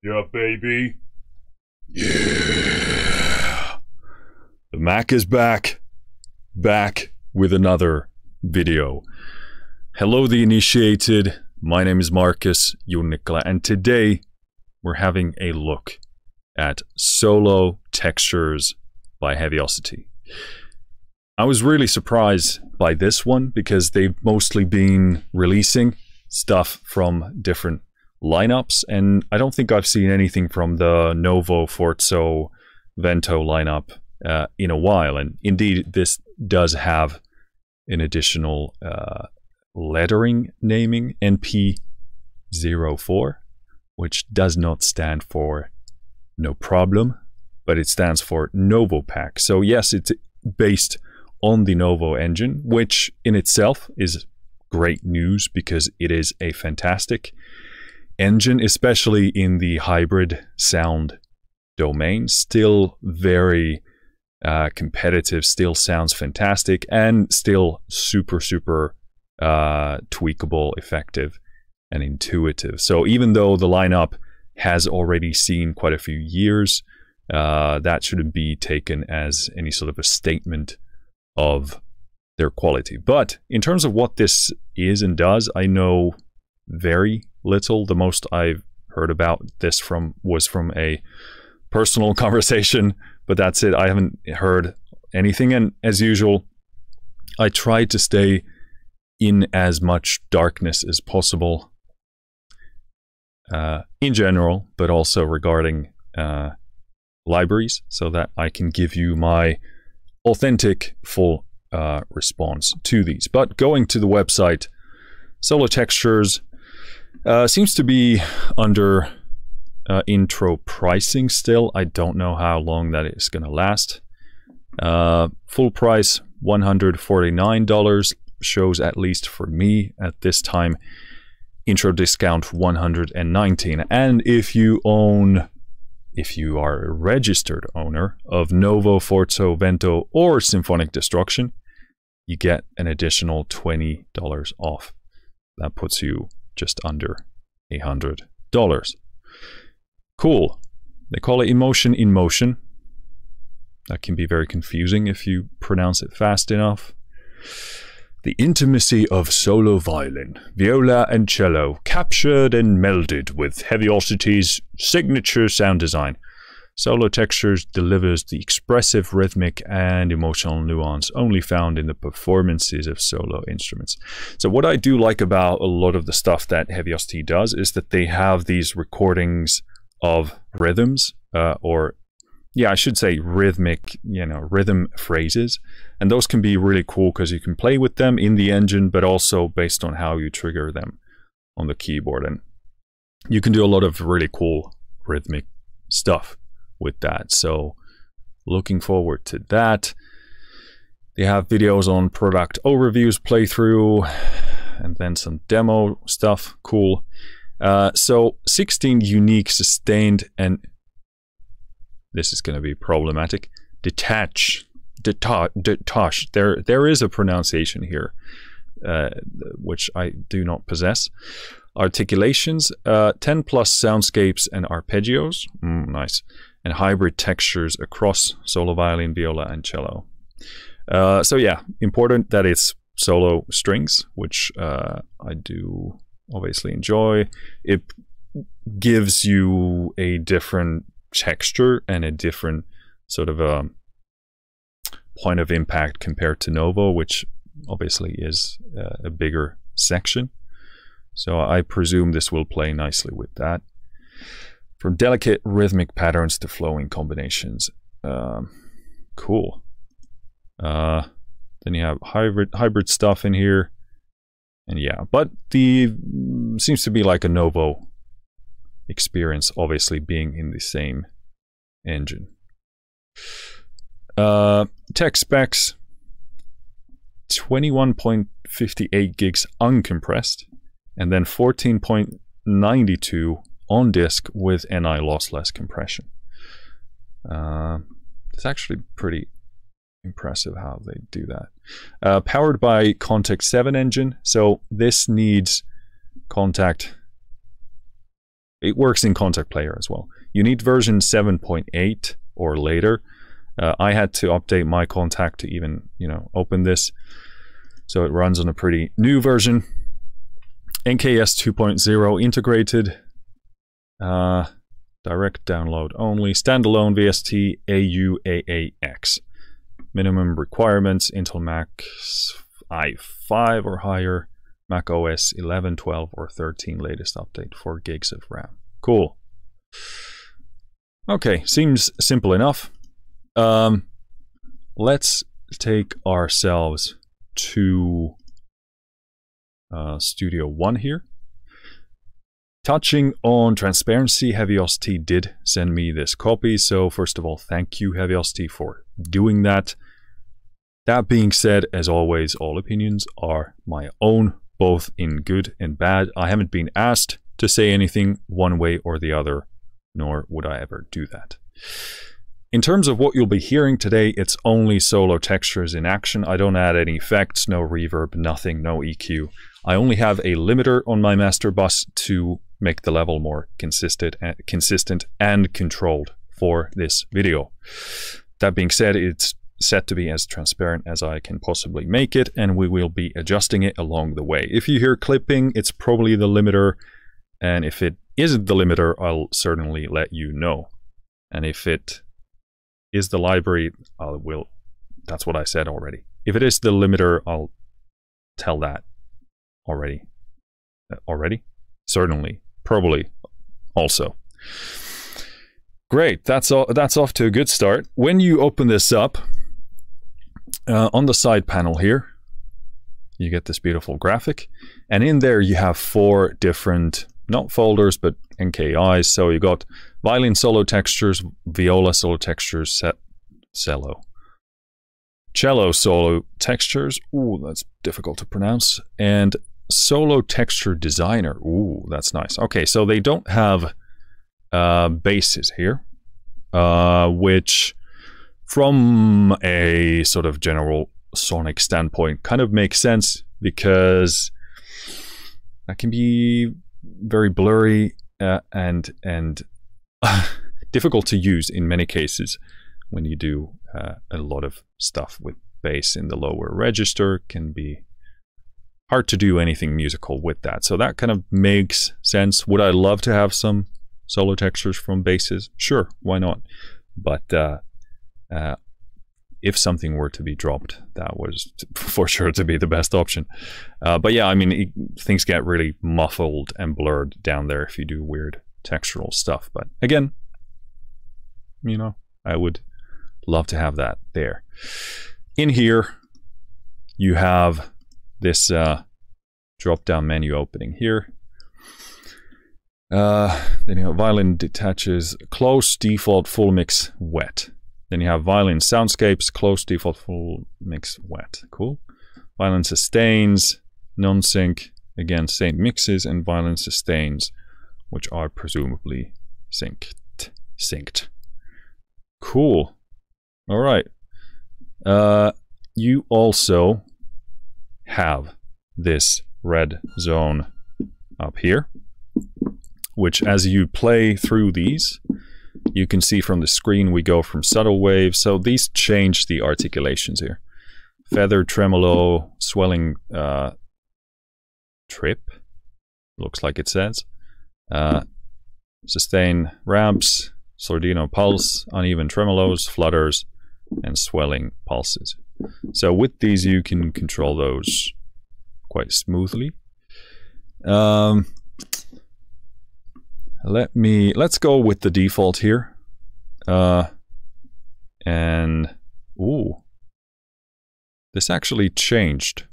Yeah, baby. Yeah. The Mac is back. Back with another video. Hello, the initiated. My name is Marcus Junikala, and today we're having a look at Solo Textures by Heavyocity. I was really surprised by this one because they've mostly been releasing stuff from different lineups, and I don't think I've seen anything from the Novo, Forzo, Vento lineup in a while. And indeed, this does have an additional lettering naming, NP04, which does not stand for no problem, but it stands for Novo Pack. So yes, it's based on the Novo engine, which in itself is great news because it is a fantastic engine, especially in the hybrid sound domain. Still very competitive, still sounds fantastic, and still super tweakable, effective, and intuitive. So even though the lineup has already seen quite a few years, that shouldn't be taken as any sort of a statement of their quality. But in terms of what this is and does, I know very little. The most I've heard about this was from a personal conversation, but that's it. I haven't heard anything, and as usual, I try to stay in as much darkness as possible in general, but also regarding libraries, so that I can give you my authentic full response to these. But going to the website, Solo Textures seems to be under intro pricing still. I don't know how long that is going to last. Full price $149 shows, at least for me at this time. Intro discount $119. And if you are a registered owner of Novo, Forzo, Vento, or Symphonic Destruction, you get an additional $20 off. That puts you just under $100. Cool. They call it Emotion in Motion. That can be very confusing if you pronounce it fast enough. The intimacy of solo violin, viola, and cello, captured and melded with Heavyocity's signature sound design. Solo Textures delivers the expressive rhythmic and emotional nuance only found in the performances of solo instruments. So what I do like about a lot of the stuff that Heavyocity does is that they have these recordings of rhythms, I should say rhythmic, rhythm phrases. And those can be really cool because you can play with them in the engine, but also based on how you trigger them on the keyboard. And you can do a lot of really cool rhythmic stuff with that. So looking forward to that. They have videos on product overviews, playthrough, and then some demo stuff. Cool. So 16 unique sustained and this is going to be problematic. Detach. There is a pronunciation here, which I do not possess. Articulations, 10 plus soundscapes and arpeggios. Nice. And hybrid textures across solo violin, viola, and cello. So yeah, important that it's solo strings, which I do obviously enjoy. It gives you a different texture and a different sort of a point of impact compared to Novo, which obviously is a bigger section. So I presume this will play nicely with that. From delicate rhythmic patterns to flowing combinations. Cool. Then you have hybrid stuff in here. And yeah, but seems to be like a Novo experience, obviously being in the same engine. Tech specs, 21.58 gigs uncompressed, and then 14.92 on disk with NI lossless compression. It's actually pretty impressive how they do that. Powered by Contact 7 engine, so this needs Contact It works in Contact Player as well. You need version 7.8 or later. I had to update my Contact to even, open this. So it runs on a pretty new version. NKS 2.0 integrated. Direct download only. Standalone VST AUAAX. Minimum requirements: Intel Mac i5 or higher. Mac OS 11, 12, or 13 latest update, 4 gigs of RAM. Cool. Okay, seems simple enough. Let's take ourselves to Studio One here. Touching on transparency, Heavyocity did send me this copy. So first of all, thank you, Heavyocity, for doing that. That being said, as always, all opinions are my own, both in good and bad. I haven't been asked to say anything one way or the other, nor would I ever do that. In terms of what you'll be hearing today, it's only solo textures in action. I don't add any effects, no reverb, nothing, no EQ. I only have a limiter on my master bus to make the level more consistent and controlled for this video. That being said, it's set to be as transparent as I can possibly make it, and we will be adjusting it along the way. If you hear clipping, it's probably the limiter, and if it isn't the limiter, I'll certainly let you know. And if it is the library, that's what I said already. If it is the limiter, I'll tell that already. Certainly. Probably also. Great, that's off to a good start. When you open this up, on the side panel here, you get this beautiful graphic, and in there you have 4 different, not folders, but NKIs. So you got Violin solo textures, Viola solo textures, Cello solo textures, ooh, that's difficult to pronounce, and Solo Texture Designer, ooh, that's nice. Okay, so they don't have basses here, which from a sort of general sonic standpoint kind of makes sense, because that can be very blurry and difficult to use in many cases when you do a lot of stuff with bass in the lower register. Can be hard to do anything musical with that. So that kind of makes sense. Would I love to have some solo textures from basses? Sure, why not? But if something were to be dropped, that was for sure to be the best option. But yeah, I mean, things get really muffled and blurred down there if you do weird textural stuff. But again, I would love to have that there. In here, you have this drop-down menu opening here. Then you have Violin detaches, close, default, full mix, wet. Then you have Violin soundscapes, close, default, full mix, wet. Cool. Violin sustains, non-sync, again, same mixes, and Violin sustains, which are presumably synced. Cool. All right. You also have this red zone up here, which as you play through these, you can see from the screen we go from subtle waves. So these change the articulations here. Feather, tremolo, swelling, trip, looks like it says. Sustain, ramps, sordino pulse, uneven tremolos, flutters, and swelling pulses. So with these you can control those quite smoothly. Let's go with the default here. And ooh, this actually changed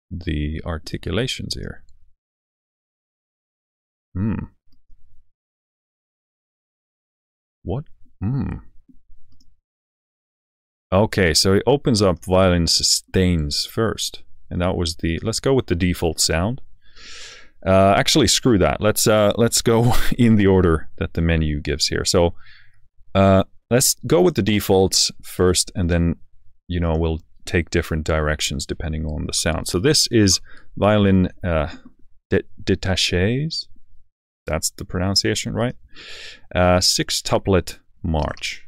the articulations here. What? Okay, so it opens up Violin sustains first, and that was the. Let's go with the default sound. Actually, screw that. Let's go in the order that the menu gives here. So let's go with the defaults first, and then we'll take different directions depending on the sound. So this is Violin detaches. That's the pronunciation, right? 6-tuplet march.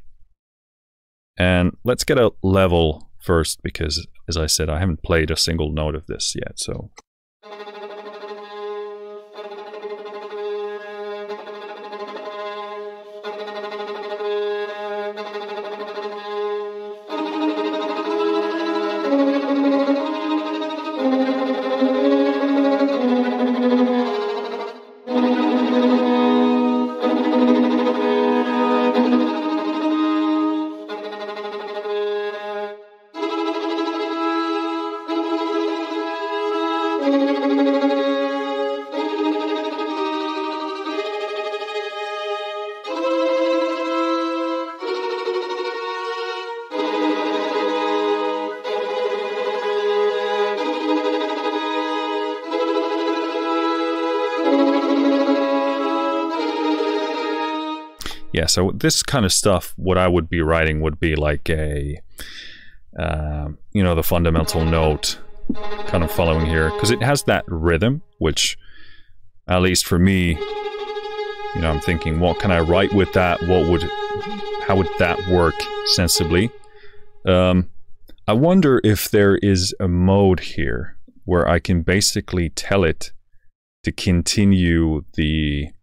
And let's get a level first, because, as I said, I haven't played a single note of this yet, so... Yeah, so this kind of stuff, what I would be writing would be like a, you know, the fundamental note kind of following here, because it has that rhythm, which, at least for me, you know, I'm thinking, what can I write with that? How would that work sensibly? I wonder if there is a mode here where I can basically tell it to continue the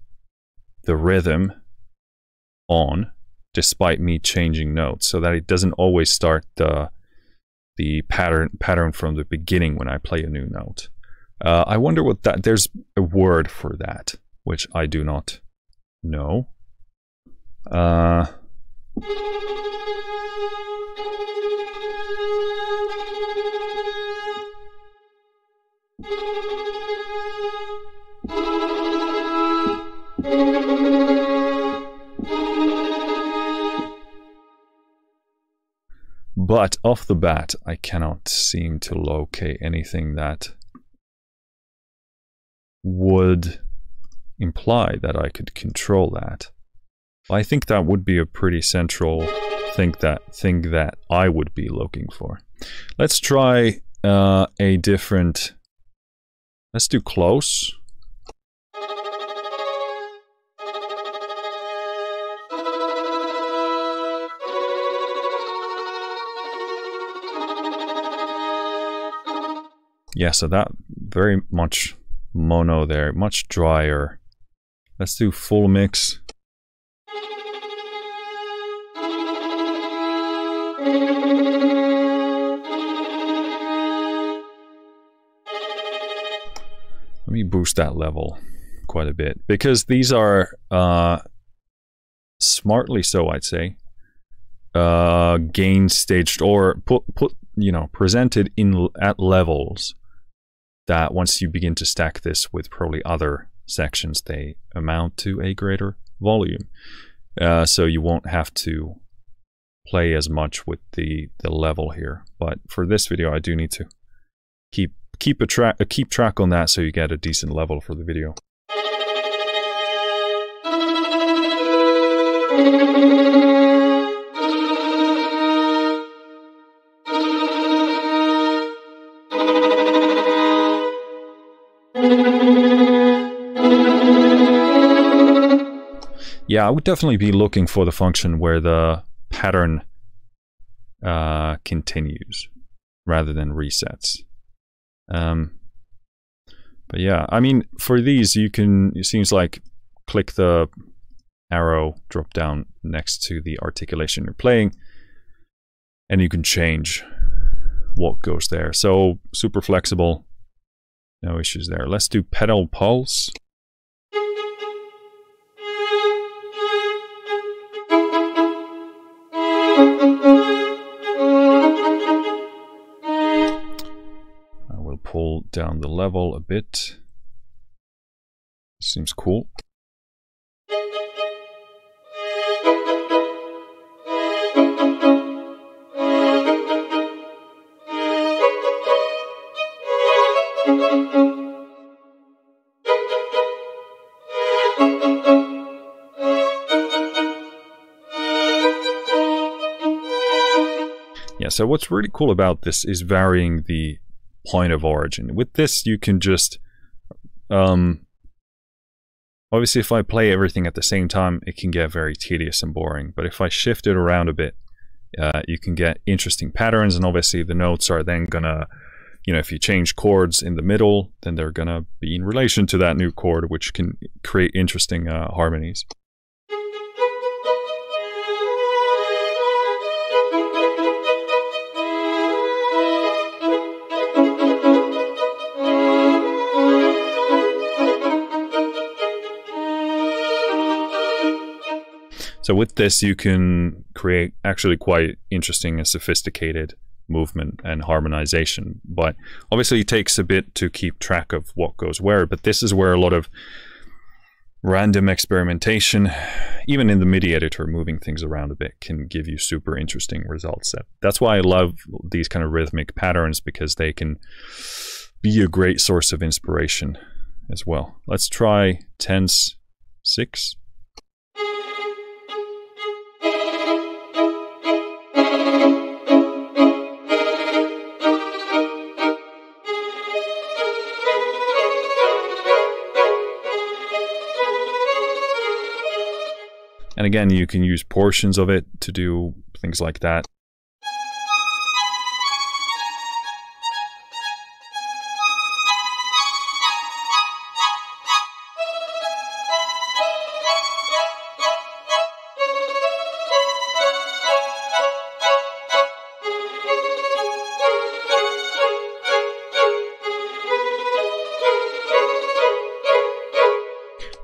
rhythm on despite me changing notes, so that it doesn't always start the pattern from the beginning when I play a new note. I wonder what that... There's a word for that, which I do not know. But off the bat, I cannot seem to locate anything that would imply that I could control that. I think that would be a pretty central thing that I would be looking for. Let's try a different... Let's do close. Yeah, so that very much mono there, much drier. Let's do full mix. Let me boost that level quite a bit, because these are smartly so, I'd say, gain staged or put you know, presented in at levels that once you begin to stack this with probably other sections, they amount to a greater volume. So you won't have to play as much with the level here. But for this video, I do need to keep track on that, so you get a decent level for the video. Yeah, I would definitely be looking for the function where the pattern continues rather than resets. But yeah, I mean, for these, you can, it seems like, click the arrow drop down next to the articulation you're playing, and you can change what goes there. So super flexible, no issues there. Let's do pedal pulse. Pull down the level a bit. Seems cool. Yeah, so what's really cool about this is varying the point of origin. With this, you can just Obviously, if I play everything at the same time, it can get very tedious and boring. But if I shift it around a bit, you can get interesting patterns. And obviously, the notes are then gonna, you know, if you change chords in the middle, then they're gonna be in relation to that new chord, which can create interesting harmonies. So with this, you can create actually quite interesting and sophisticated movement and harmonization. But obviously it takes a bit to keep track of what goes where. But this is where a lot of random experimentation, even in the MIDI editor, moving things around a bit can give you super interesting results. That's why I love these kind of rhythmic patterns, because they can be a great source of inspiration as well. Let's try tense 6. And again, you can use portions of it to do things like that.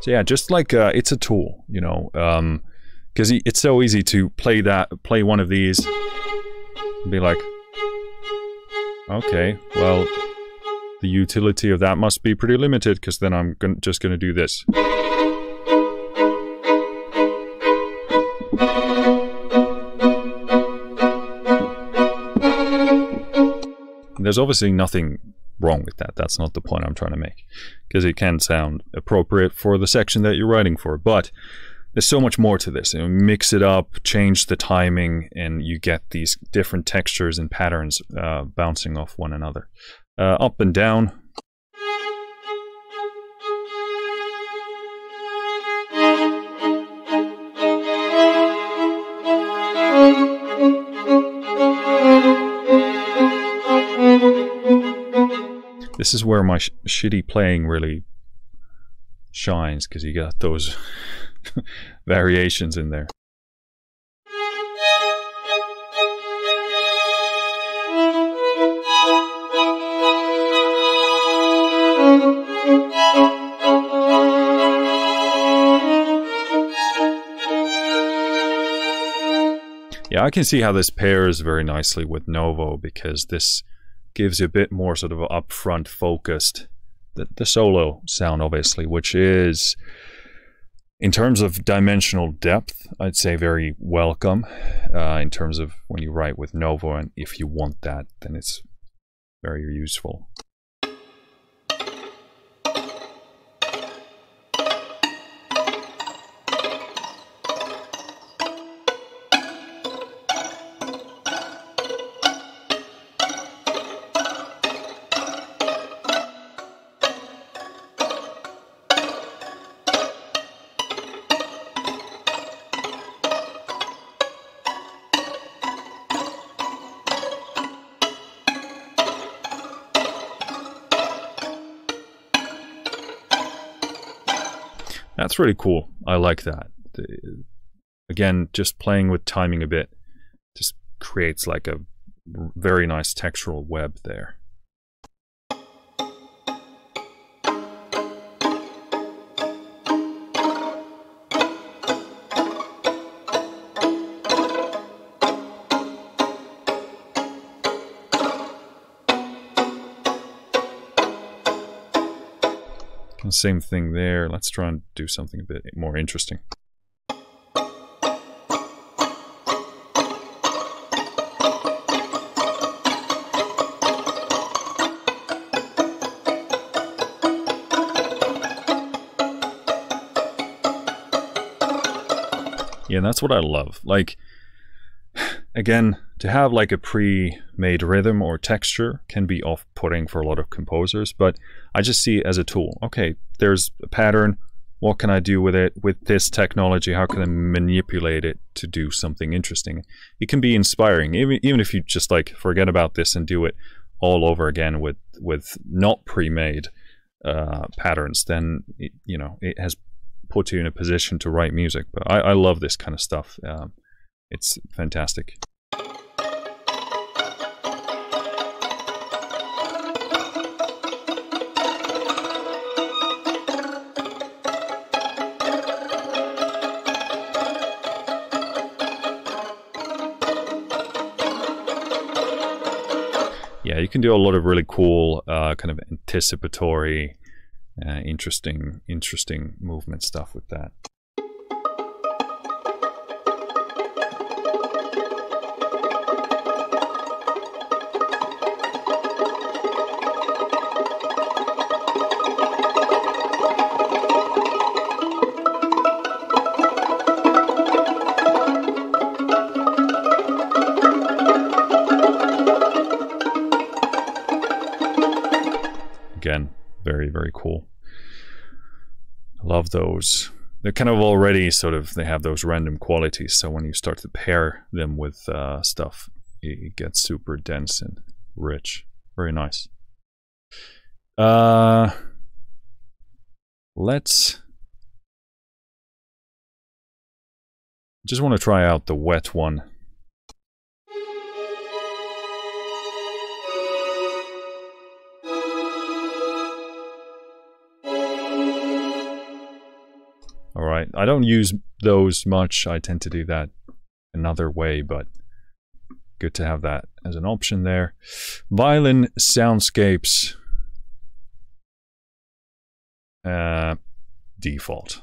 So yeah, just like it's a tool, you know, because it's so easy to play one of these and be like, okay, well, the utility of that must be pretty limited, because then I'm just going to do this. And there's obviously nothing wrong with that. That's not the point I'm trying to make, because it can sound appropriate for the section that you're writing for, but there's so much more to this. You know, mix it up, change the timing, and you get these different textures and patterns bouncing off one another. Up and down. This is where my shitty playing really shines, because you got those variations in there. Yeah, I can see how this pairs very nicely with Novo, because this gives you a bit more sort of upfront focused, the solo sound obviously, which is, in terms of dimensional depth, I'd say very welcome in terms of when you write with Novo, and if you want that, then it's very useful. That's really cool. I like that. Again, just playing with timing a bit just creates like a very nice textural web there. Same thing there. Let's try and do something a bit more interesting. Yeah, that's what I love. Like, again, to have like a pre-made rhythm or texture can be off-putting for a lot of composers, but I just see it as a tool. Okay, there's a pattern, what can I do with it, with this technology? How can I manipulate it to do something interesting? It can be inspiring, even if you just like forget about this and do it all over again with not pre-made patterns. Then it has put you in a position to write music. But I love this kind of stuff. It's fantastic. Yeah, you can do a lot of really cool kind of anticipatory, interesting movement stuff with that. Again, very, very cool. I love those. They're kind of already they have those random qualities, so when you start to pair them with stuff, it gets super dense and rich. Very nice. Let's just want to try out the wet one. Alright, I don't use those much. I tend to do that another way, but good to have that as an option there. Violin soundscapes. Default.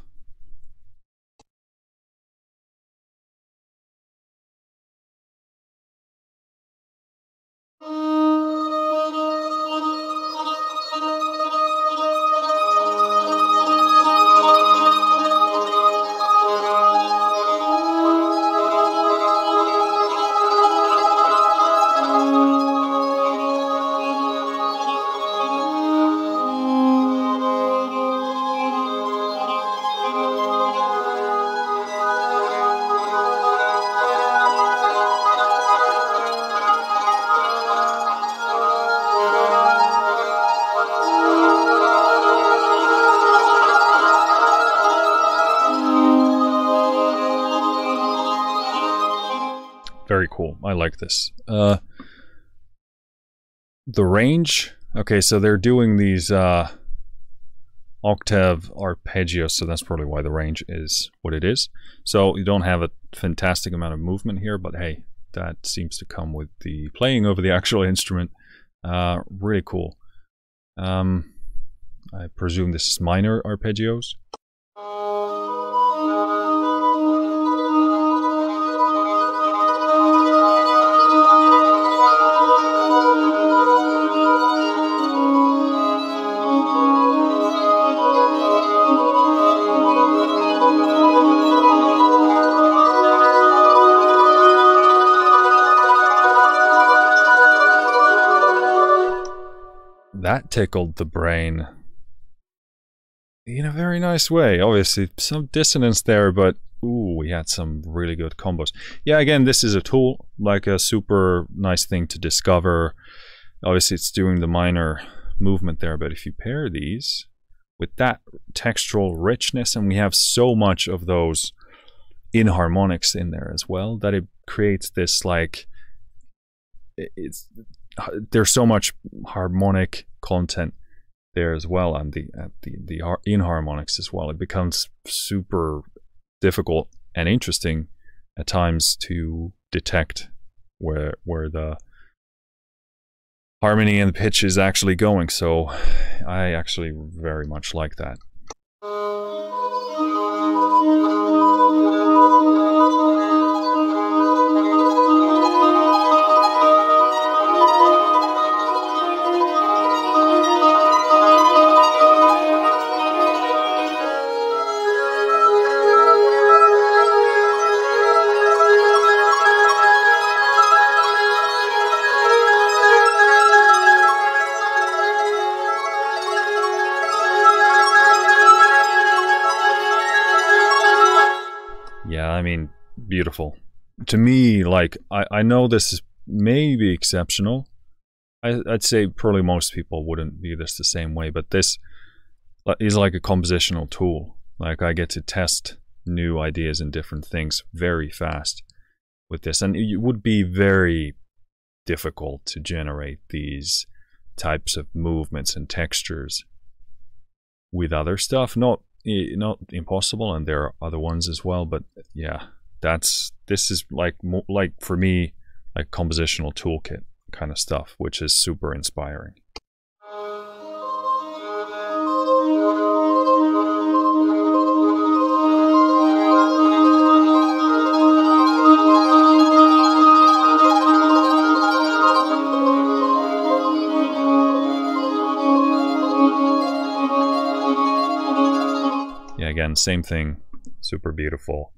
Very cool. I like this. The range. Okay, so they're doing these octave arpeggios, so that's probably why the range is what it is. So you don't have a fantastic amount of movement here, but hey, that seems to come with the playing over the actual instrument. Really cool. I presume this is minor arpeggios. That tickled the brain in a very nice way. Obviously, some dissonance there, but ooh, we had some really good combos. Yeah, again, this is a tool, like a super nice thing to discover. Obviously, it's doing the minor movement there, but if you pair these with that textural richness, and we have so much of those inharmonics in there as well, that it creates this like there's so much harmonic content there as well, and the inharmonics as well. It becomes super difficult and interesting at times to detect where the harmony and the pitch is actually going. So I actually very much like that. Yeah, I mean, beautiful. To me, like, I know this is maybe exceptional. I'd say probably most people wouldn't view this the same way, but this is like a compositional tool. Like, I get to test new ideas and different things very fast with this, and it would be very difficult to generate these types of movements and textures with other stuff. Not impossible, and there are other ones as well, but yeah, this is like for me, like compositional toolkit kind of stuff, which is super inspiring. Yeah, again, same thing, super beautiful.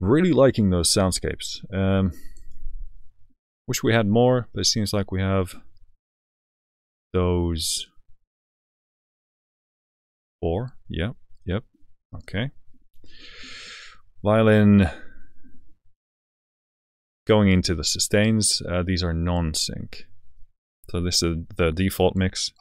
Really liking those soundscapes. Wish we had more, but it seems like we have those 4. Yep. Okay. Violin going into the sustains. These are non-sync. So this is the default mix.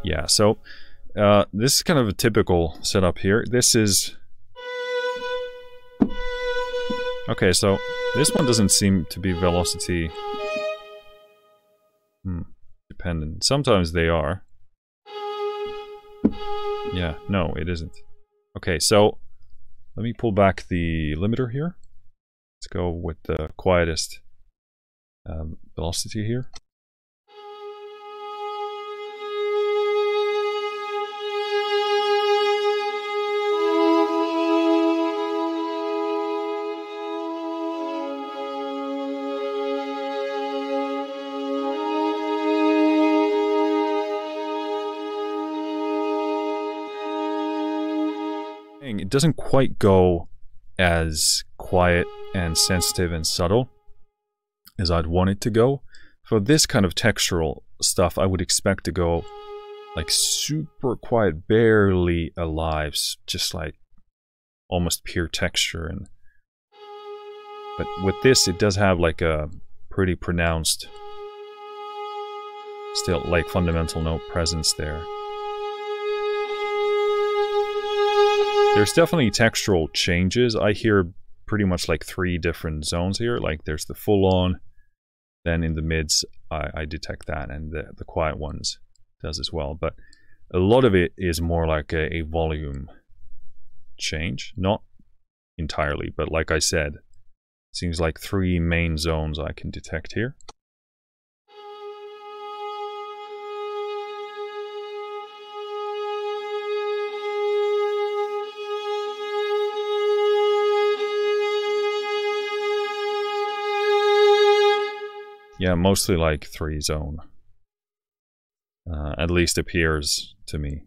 Yeah, so this is kind of a typical setup here. This is... Okay, so this one doesn't seem to be velocity dependent. Sometimes they are. Yeah, no, it isn't. Okay, so let me pull back the limiter here. Let's go with the quietest velocity here. It doesn't quite go as quiet and sensitive and subtle as I'd want it to go. For this kind of textural stuff, I would expect to go like super quiet, barely alive, just like almost pure texture. But with this, it does have like a pretty pronounced, still like fundamental note presence there. There's definitely textural changes. I hear pretty much like 3 different zones here. Like there's the full on, then in the mids I detect that, and the quiet ones does as well. But a lot of it is more like a volume change. Not entirely, but like I said, seems like 3 main zones I can detect here. Yeah, mostly like 3 zone. At least appears to me.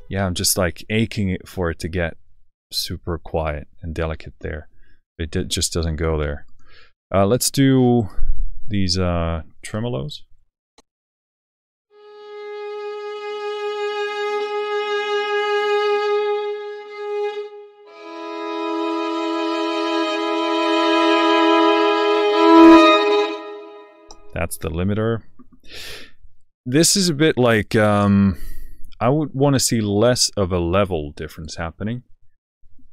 Yeah, I'm just like aching for it to get super quiet and delicate there. It just doesn't go there. Let's do these tremolos. That's the limiter. This is a bit like I would want to see less of a level difference happening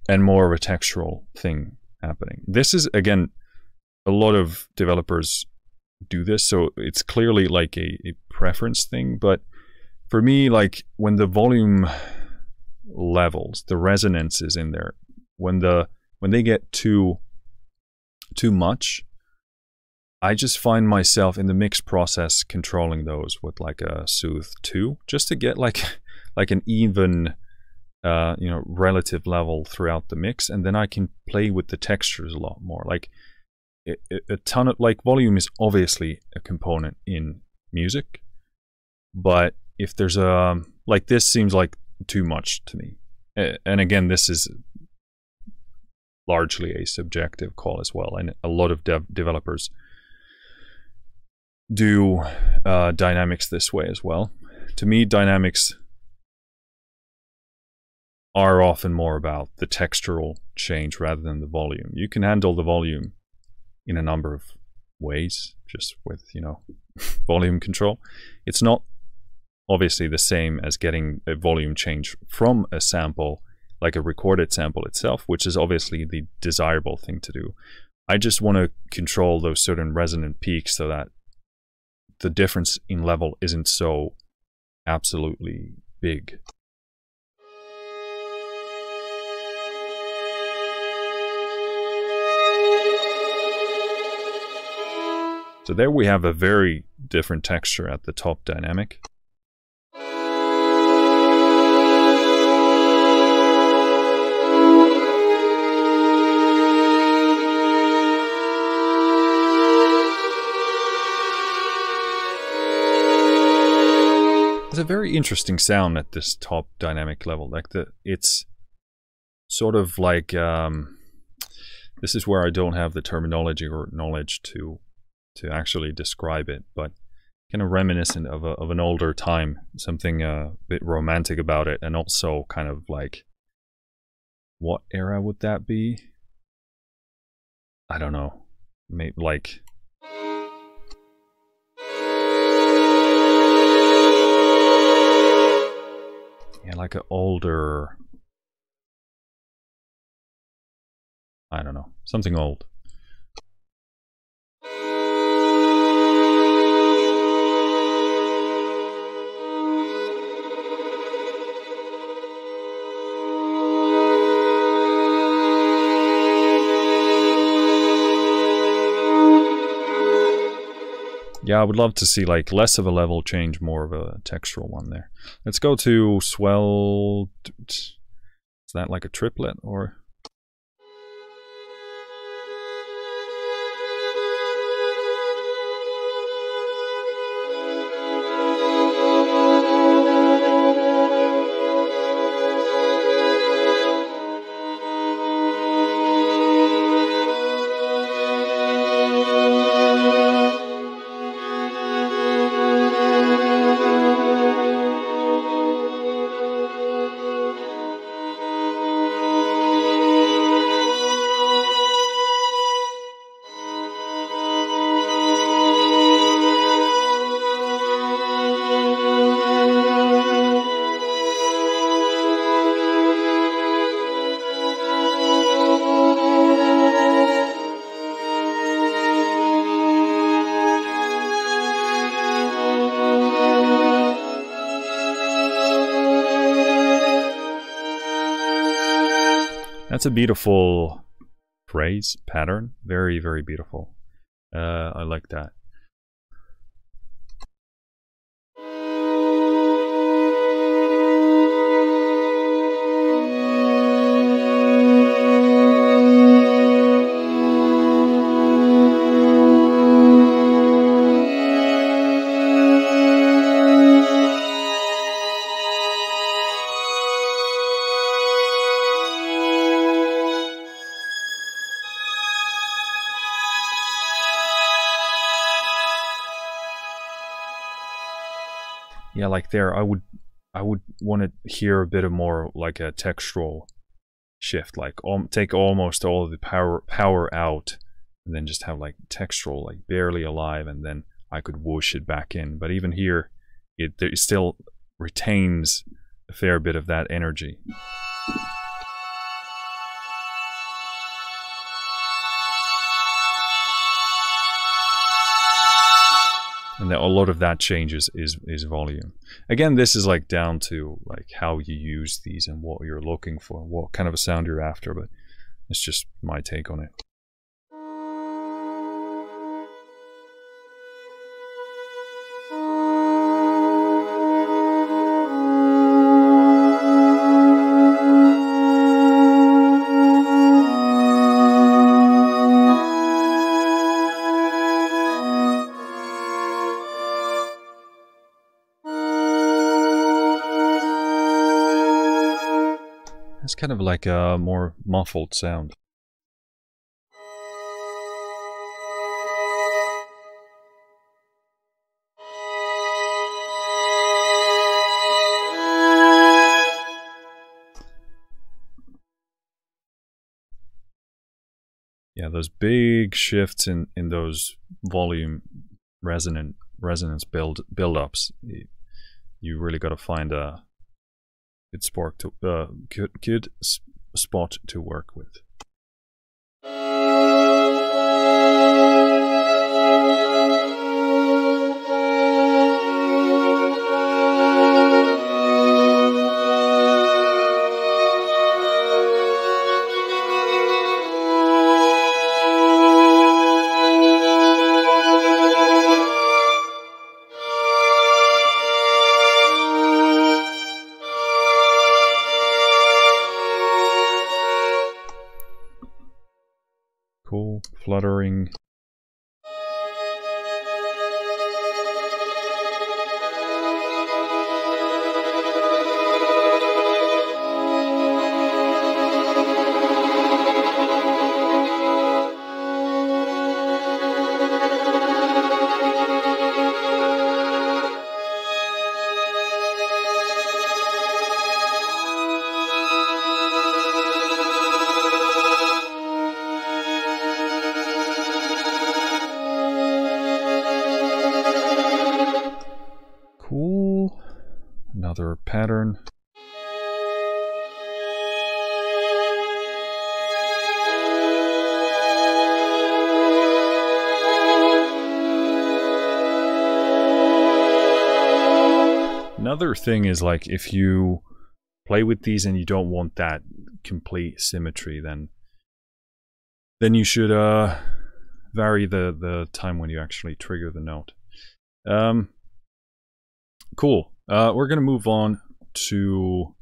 and more of a textural thing happening. This is, again, a lot of developers do this, so it's clearly like a preference thing. But for me, like when the volume levels, the resonance is in there, when the when they get too much, I just find myself in the mix process controlling those with like a Soothe 2, just to get like an even you know, relative level throughout the mix, and then I can play with the textures a lot more. Like a ton of, like, volume is obviously a component in music, but if there's a, like, this seems like too much to me, and again, this is largely a subjective call as well, and a lot of developers do dynamics this way as well. To me, dynamics are often more about the textural change rather than the volume. You can handle the volume in a number of ways, just with, you know, volume control. It's not obviously the same as getting a volume change from a sample, like a recorded sample itself, which is obviously the desirable thing to do. I just want to control those certain resonant peaks so that the difference in level isn't so absolutely big. So there we have a very different texture at the top dynamic. It's a very interesting sound at this top dynamic level. Like it's sort of like, this is where I don't have the terminology or knowledge to actually describe it, but kind of reminiscent of an older time, something a bit romantic about it, and also kind of like, what era would that be? I don't know, maybe like, yeah, like an older, I don't know, something old. Yeah, I would love to see like less of a level change, more of a textural one there. Let's go to swell. Is that like a triplet or? That's a beautiful phrase, pattern. Very, very beautiful. I like that. Yeah, like there, I would want to hear a bit of more like a textural shift, like take almost all of the power out, and then just have like textural, like barely alive, and then I could whoosh it back in. But even here, it still retains a fair bit of that energy. And a lot of that changes is volume. Again, this is like down to like how you use these and what you're looking for, what kind of a sound you're after. But It's just my take on it. It's kind of like a more muffled sound. Yeah, those big shifts in those volume resonance build-ups. You really got to find a good spot to work with. Cool, fluttering. Cool. Another pattern. Another thing is, like, if you play with these and you don't want that complete symmetry, then you should vary the time when you actually trigger the note. Cool. We're going to move on to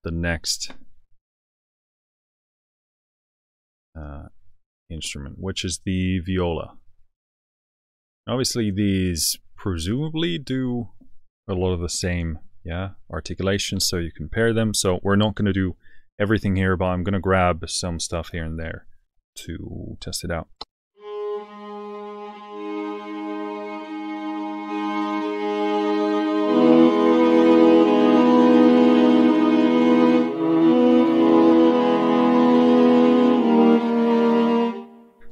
the next instrument, which is the viola. Obviously, these presumably do a lot of the same, articulation, so you compare them. So we're not going to do everything here, but I'm going to grab some stuff here and there to test it out.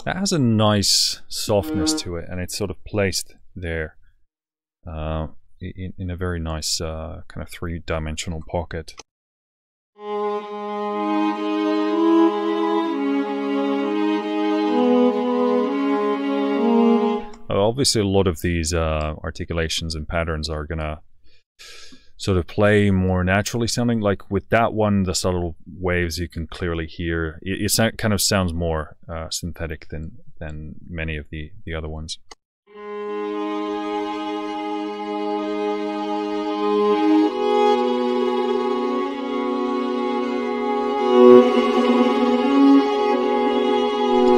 That has a nice softness to it, and it's sort of placed there in a very nice kind of three-dimensional pocket. Obviously, a lot of these articulations and patterns are gonna sort of play more naturally sounding. Like with that one, the subtle waves you can clearly hear. It kind of sounds more synthetic than many of the other ones.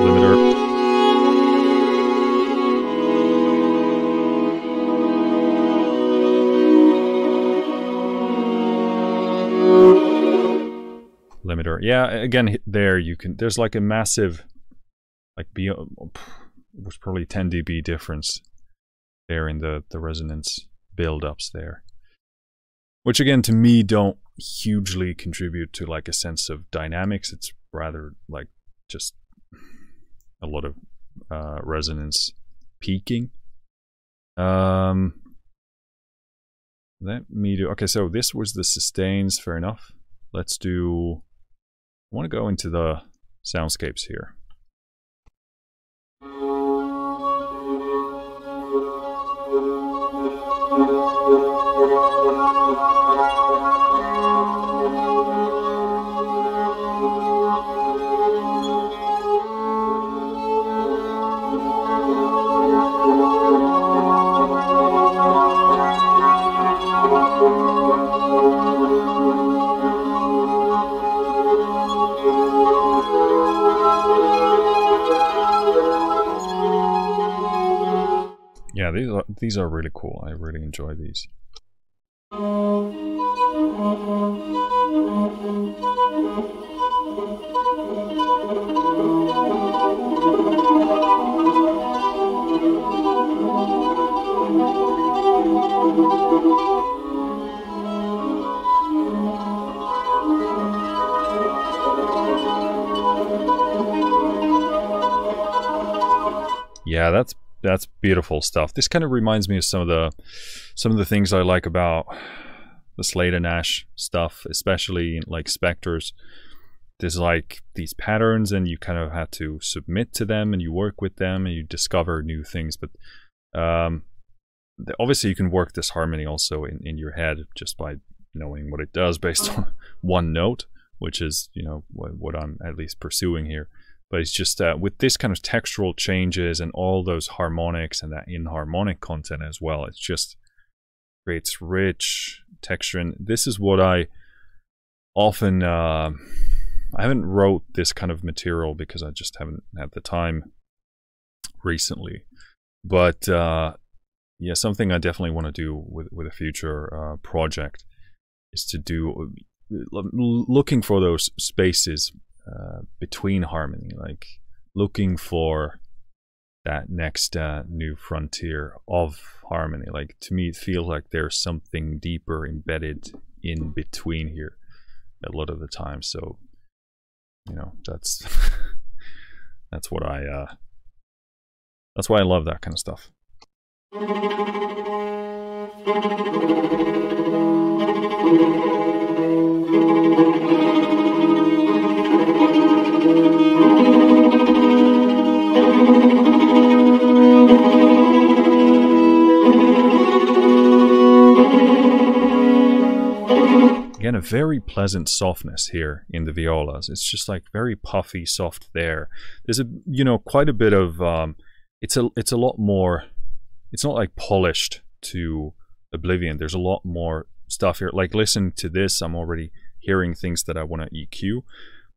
Limiter. Limiter. Yeah, again, there you can, there's like a massive, like, was probably 10 dB difference there in the resonance build-ups there. Which again, to me, don't hugely contribute to like a sense of dynamics. It's rather like just a lot of resonance peaking. Let me do, okay, so this was the sustains, fair enough. Let's do, I want to go into the soundscapes here. Yeah, these are really cool. I really enjoy these. Yeah, that's beautiful stuff. This kind of reminds me of some of the things I like about the Slade and Nash stuff, especially like Spectres. There's like these patterns, and you kind of have to submit to them, and you work with them, and you discover new things. But obviously, you can work this harmony also in your head just by knowing what it does based on one note, which is, you know, what I'm at least pursuing here. But it's just with this kind of textural changes and all those harmonics and that inharmonic content as well, it just creates rich texture. And this is what I often, I haven't wrote this kind of material because I just haven't had the time recently. But yeah, something I definitely want to do with a future project is to do, looking for those spaces between harmony, like looking for that next new frontier of harmony. Like, to me, it feels like there's something deeper embedded in between here a lot of the time. So, you know, that's that's why I love that kind of stuff. Again, a very pleasant softness here in the violas. It's just like very puffy, soft there. There's a, you know, quite a bit of it's a lot more. It's not like polished to oblivion. There's a lot more stuff here. Like, listen to this, I'm already hearing things that I want to EQ.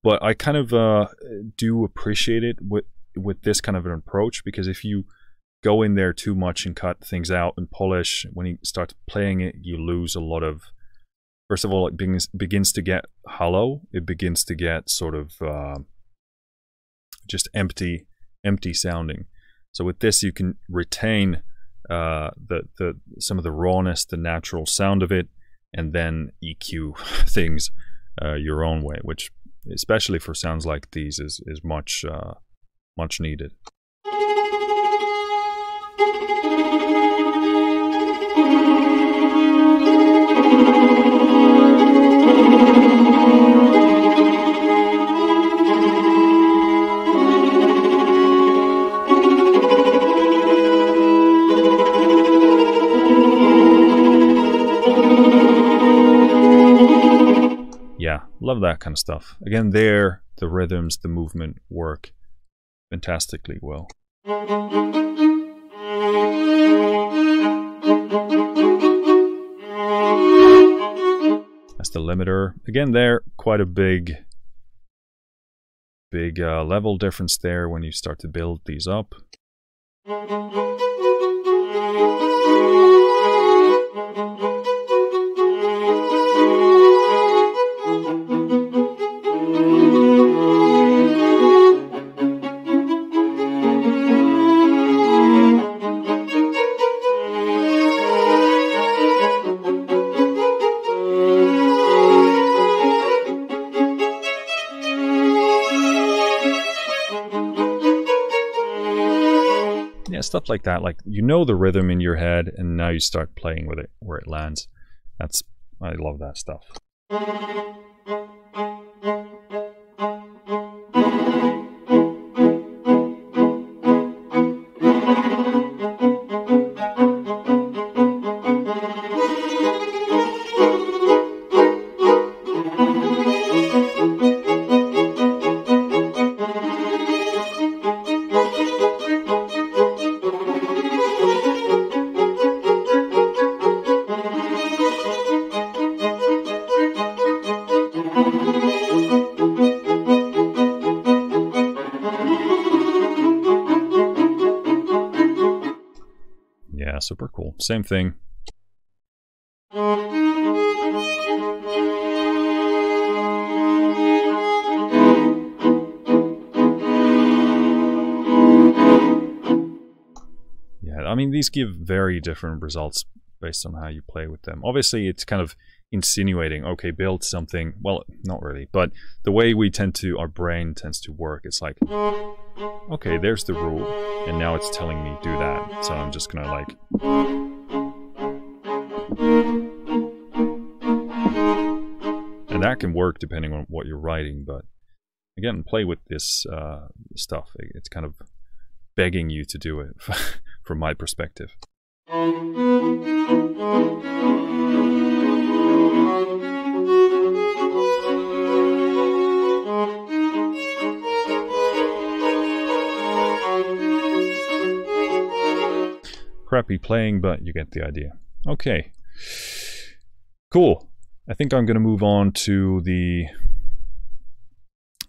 But I kind of do appreciate it with this kind of an approach, because if you go in there too much and cut things out and polish, when you start playing it, you lose a lot of. First of all, it begins to get hollow. It begins to get sort of just empty sounding. So with this, you can retain some of the rawness, the natural sound of it, and then EQ things your own way, which, especially for sounds like these, is much needed. Yeah, love that kind of stuff. Again, there, the rhythms, the movement work fantastically well. That's the limiter. Again, there, quite a big level difference there when you start to build these up. Stuff like that, like, you know the rhythm in your head, and now you start playing with it where it lands. I love that stuff. super cool. Same thing. Yeah, I mean, these give very different results based on how you play with them. Obviously, it's kind of insinuating, okay, build something. Well, not really, but the way we tend to, our brain tends to work, it's like, okay, there's the rule, and now it's telling me do that. So I'm just gonna like... And that can work depending on what you're writing, but again, play with this stuff. It's kind of begging you to do it from my perspective. Crappy playing, but you get the idea. Okay, cool. I think I'm going to move on to the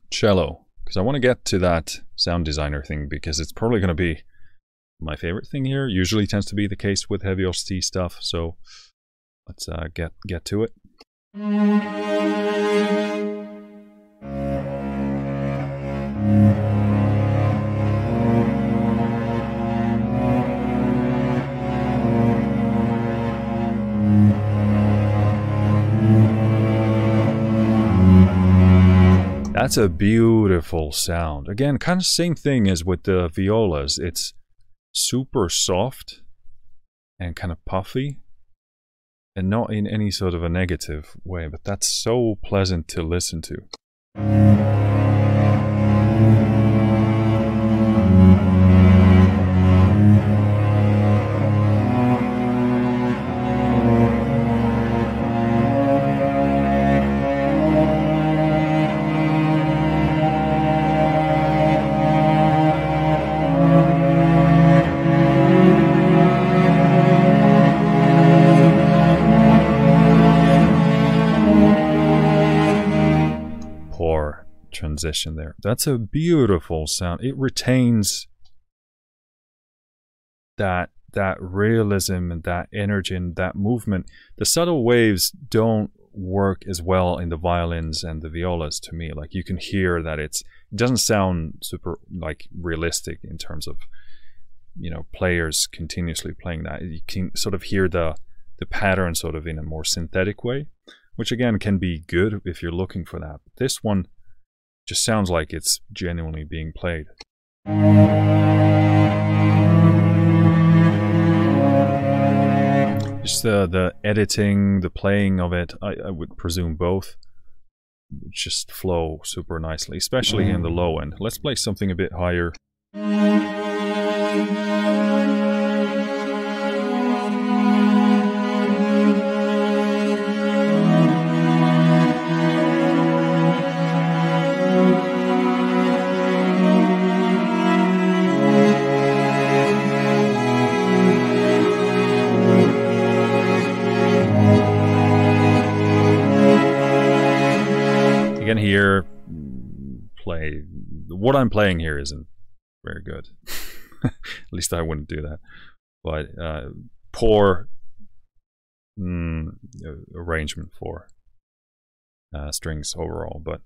cello, because I want to get to that sound designer thing, because it's probably going to be my favorite thing here. Usually tends to be the case with Heavyocity stuff, so let's get to it. That's a beautiful sound. Again, kind of same thing as with the violas. It's super soft and kind of puffy, and not in any sort of a negative way, but that's so pleasant to listen to. Transition there. That's a beautiful sound. It retains that realism and that energy and that movement. The subtle waves don't work as well in the violins and the violas to me. Like, you can hear that it doesn't sound super like realistic in terms of, you know, players continuously playing that. You can sort of hear the pattern sort of in a more synthetic way, which again can be good if you're looking for that. But this one just sounds like it's genuinely being played. Just the editing, the playing of it, I would presume both just flow super nicely, especially in the low end. Let's play something a bit higher. Again, here, what I'm playing here isn't very good. At least I wouldn't do that. But poor arrangement for strings overall. But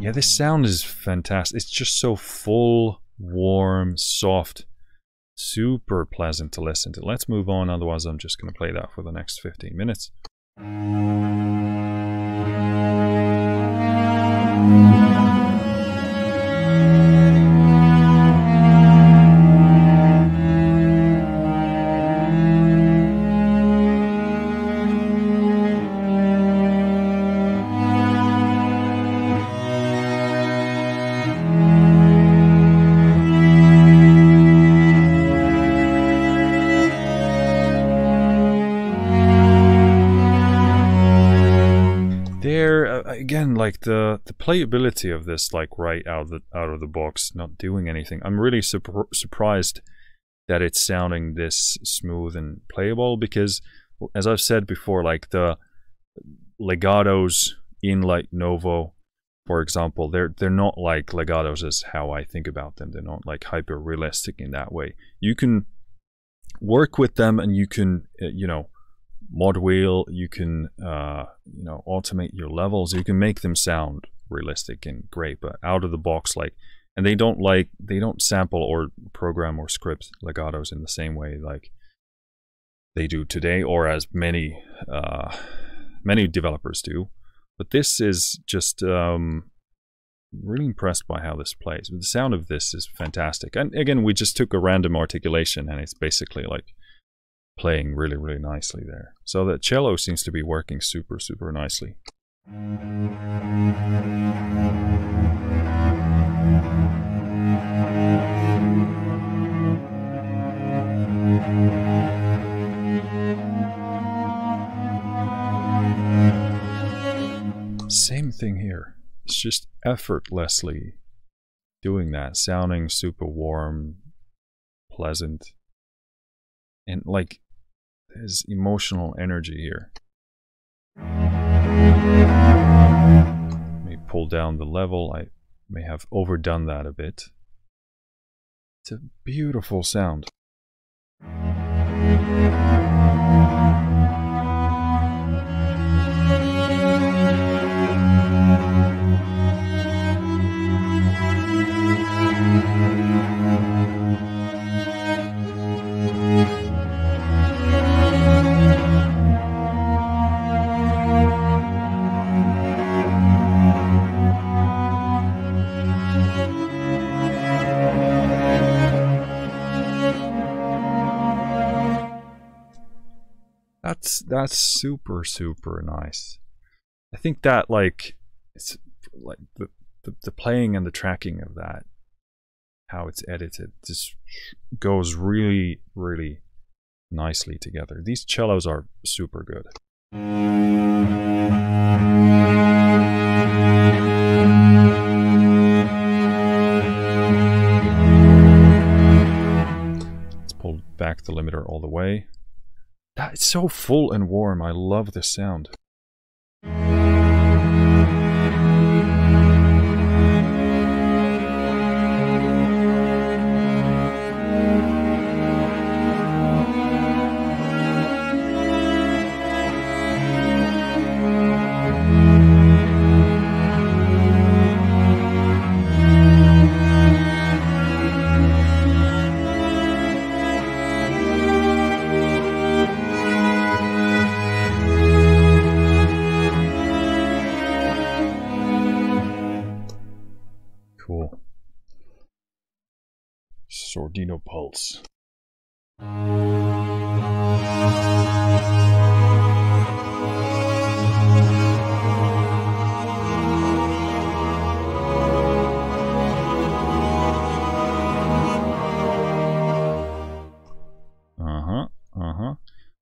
yeah, this sound is fantastic. It's just so full, warm, soft, super pleasant to listen to. Let's move on, otherwise I'm just going to play that for the next 15 minutes. again, like the playability of this, like right out of the box, not doing anything. I'm really surprised that it's sounding this smooth and playable, because as I've said before, like the legatos in like Novo, for example, they're not like legatos as how I think about them. They're not like hyper realistic in that way. You can work with them, and you can you know, mod wheel, you can you know, automate your levels, you can make them sound realistic and great, but out of the box, like, and they don't sample or program or script legatos in the same way like they do today, or as many many developers do. But this is just really impressed by how this plays. The sound of this is fantastic. And again, we just took a random articulation, and it's basically like playing really, really nicely there. So the cello seems to be working super, super nicely. Same thing here. It's just effortlessly doing that, sounding super warm, pleasant, and like there's emotional energy here. Let me pull down the level. I may have overdone that a bit. It's a beautiful sound. That's super, super nice. I think that like it's like the playing and the tracking of that, how it's edited, just goes really, really nicely together. These cellos are super good. Let's pull back the limiter all the way. That's so full and warm. I love the sound. Cool. Sordino Pulse.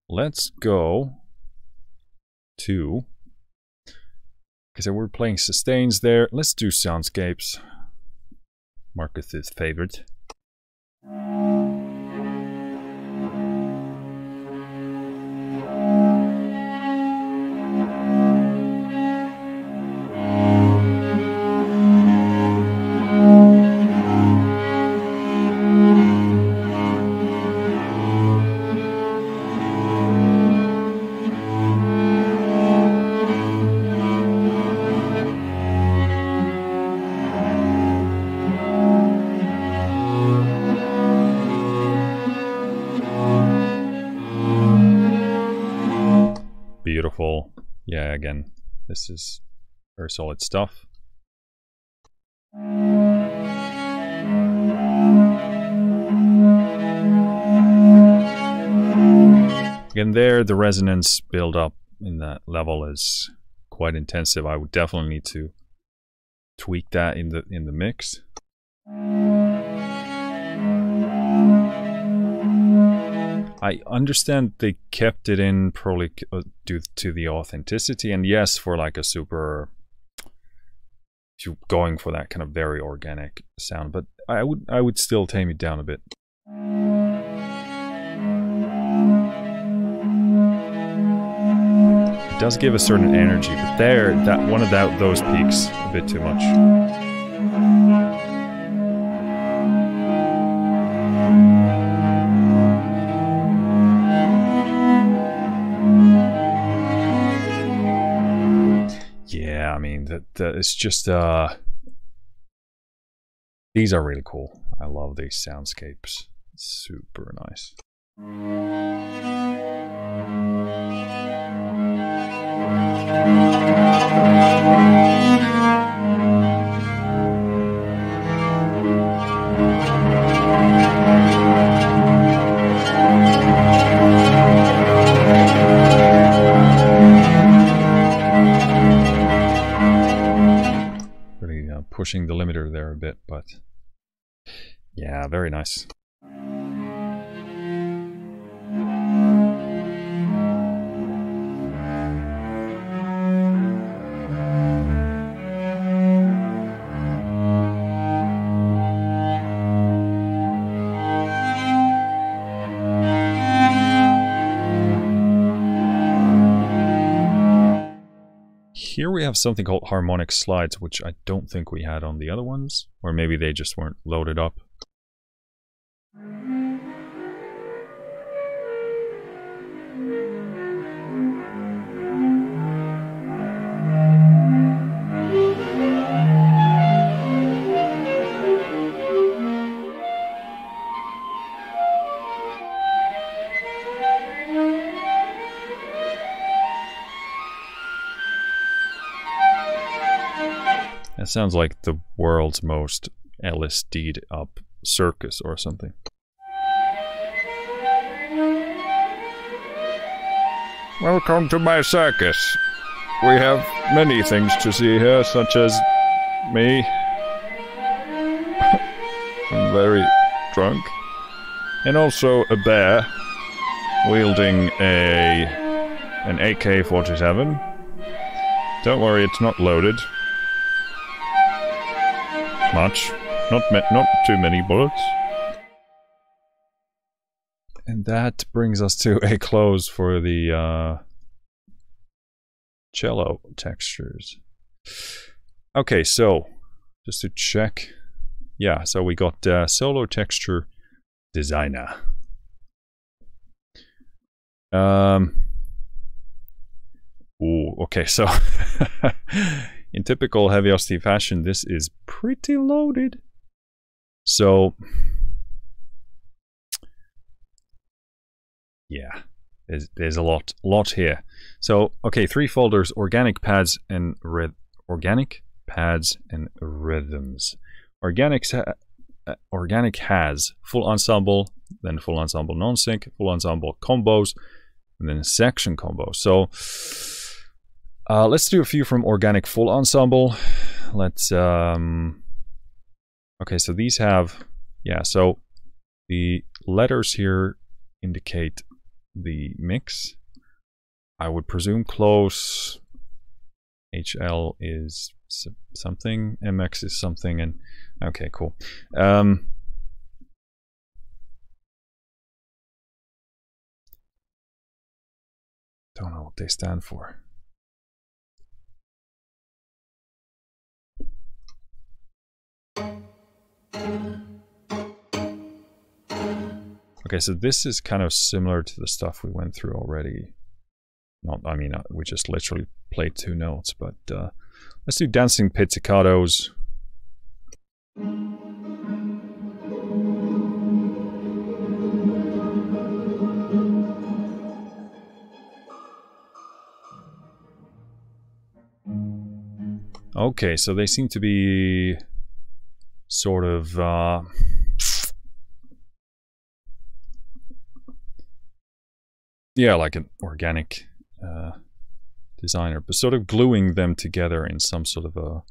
Let's go to, because we're playing sustains there, let's do soundscapes. Marcus's favorite. Beautiful. Yeah, again, this is very solid stuff. Again, there, the resonance build up in that level is quite intensive. I would definitely need to tweak that in the mix. I understand they kept it in probably due to the authenticity, and yes, for like a super if you're going for that kind of very organic sound, but I would still tame it down a bit. It does give a certain energy, but there, that one of those peaks a bit too much. Yeah, I mean that it's just these are really cool. I love these soundscapes. Super nice. Really pushing the limiter there a bit, but yeah, very nice. Here we have something called harmonic slides, which I don't think we had on the other ones, or maybe they just weren't loaded up. That sounds like the world's most LSD'd up circus or something. Welcome to my circus. We have many things to see here, such as me. I'm very drunk. And also a bear wielding an AK-47. Don't worry, it's not loaded. Much. Not too many bullets. And that brings us to a close for the cello textures. Okay, so just to check. Yeah, so we got Solo Texture Designer. Ooh, okay, so in typical Heavyocity fashion, this is pretty loaded. So, yeah, there's a lot here. So, okay, 3 folders: organic pads and organic pads and rhythms. Organic has full ensemble, then full ensemble non-sync, full ensemble combos, and then section combos. So let's do a few from organic full ensemble. Let's okay, so these have, yeah, so the letters here indicate the mix. I would presume close. HL is something, MX is something, and okay, cool. Don't know what they stand for. Okay, so this is kind of similar to the stuff we went through already. Not, I mean, we just literally played 2 notes, but let's do dancing pizzicatos. Okay, so they seem to be sort of yeah, like an organic designer, but sort of gluing them together in some sort of a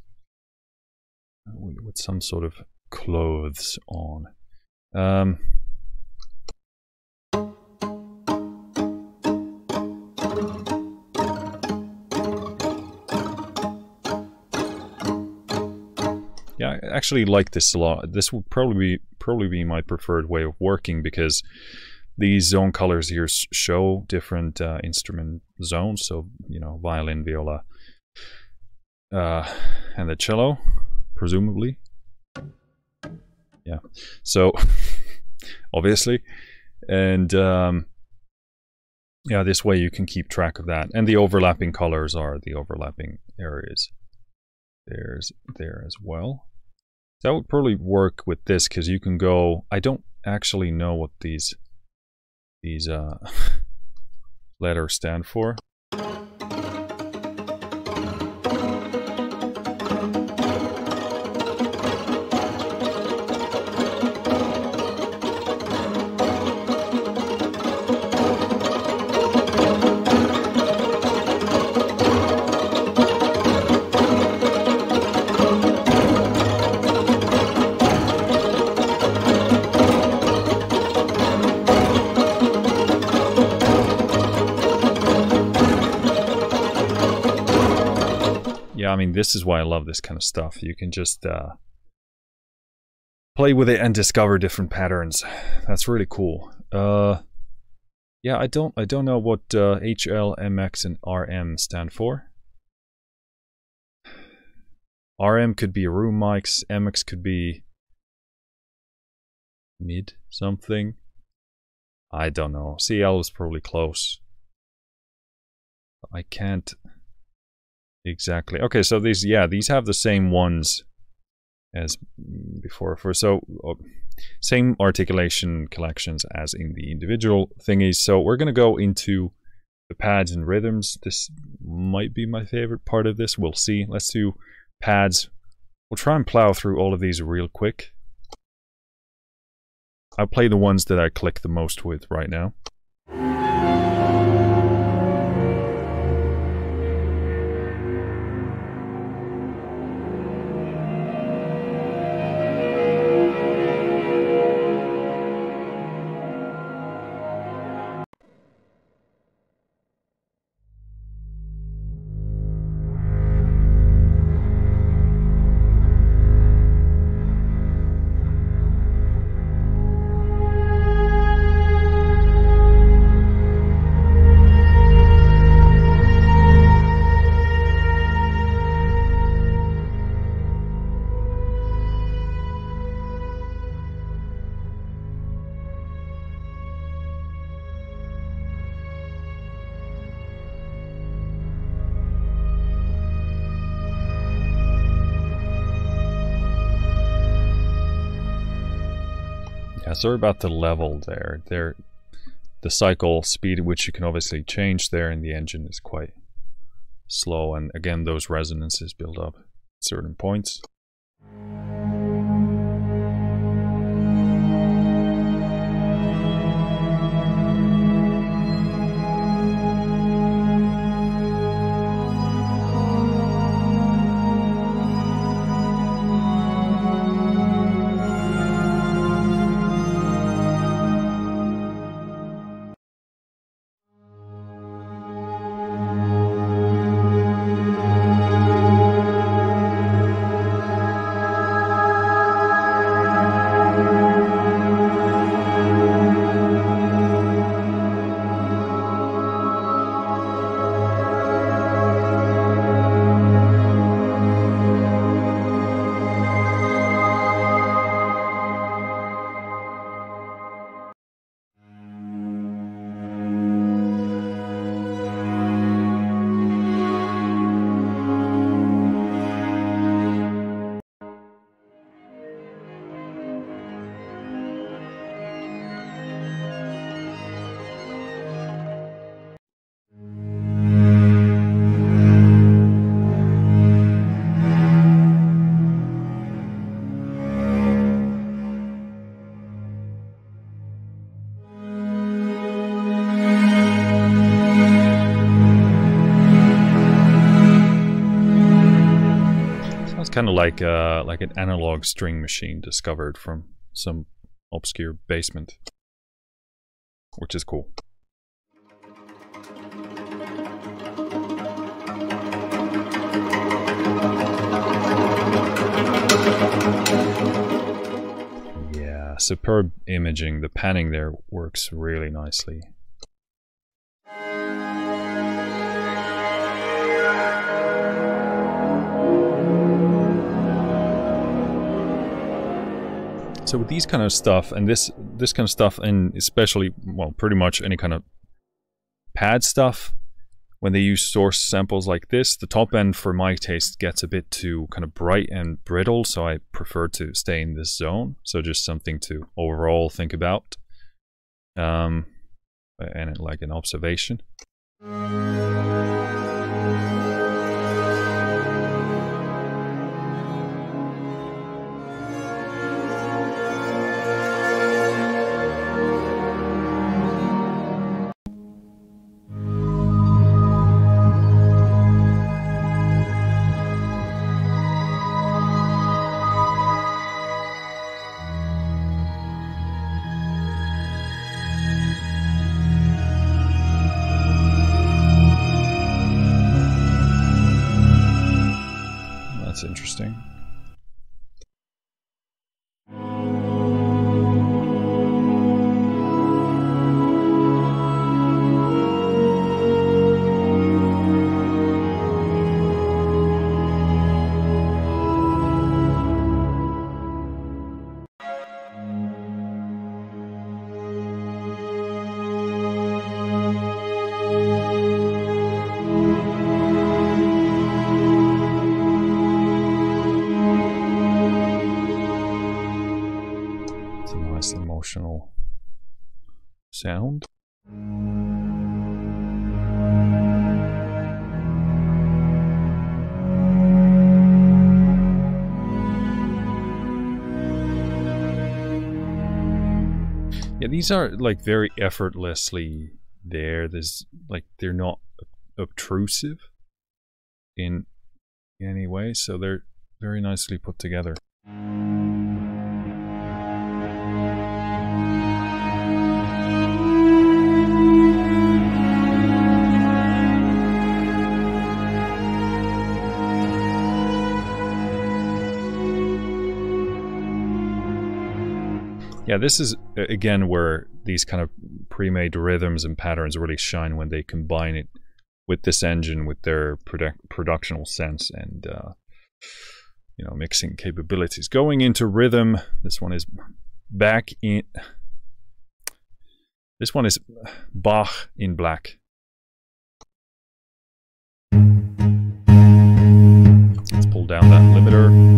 with some sort of clothes on. Yeah, I actually like this a lot. This would probably be my preferred way of working, because these zone colors here show different instrument zones. So, you know, violin, viola, and the cello, presumably. Yeah. So, obviously, and yeah, this way you can keep track of that. And the overlapping colors are the overlapping areas. There's there as well. That would probably work with this, because you can go. I don't actually know what these letters stand for. I mean, this is why I love this kind of stuff. You can just play with it and discover different patterns. That's really cool. Yeah, I don't know what HL, MX, and RM stand for. RM could be room mics. MX could be mid something. I don't know. CL is probably close. I can't exactly. Okay, so these, yeah, these have the same ones as before. Same articulation collections as in the individual thingies. So we're gonna go into the pads and rhythms. This might be my favorite part of this. We'll see. Let's do pads. We'll try and plow through all of these real quick. I'll play the ones that I click the most with right now. Yeah, sorry about the level there. The cycle speed at which you can obviously change there in the engine is quite slow, and again those resonances build up at certain points. Kind of like an analog string machine discovered from some obscure basement, which is cool. superb imaging. The panning there works really nicely. So with these kind of stuff, and this kind of stuff, and especially, well, pretty much any kind of pad stuff, when they use source samples like this, the top end for my taste gets a bit too kind of bright and brittle, so I prefer to stay in this zone. So just something to overall think about, and like an observation. Interesting. Emotional sound. Yeah, these are like very effortlessly there. There's like, they're not obtrusive in any way, so they're very nicely put together. Yeah, this is, again, where these kind of pre-made rhythms and patterns really shine when they combine it with this engine, with their productional sense and, you know, mixing capabilities. Going into rhythm, this one is back in... This one is Bach in black. Let's pull down that limiter.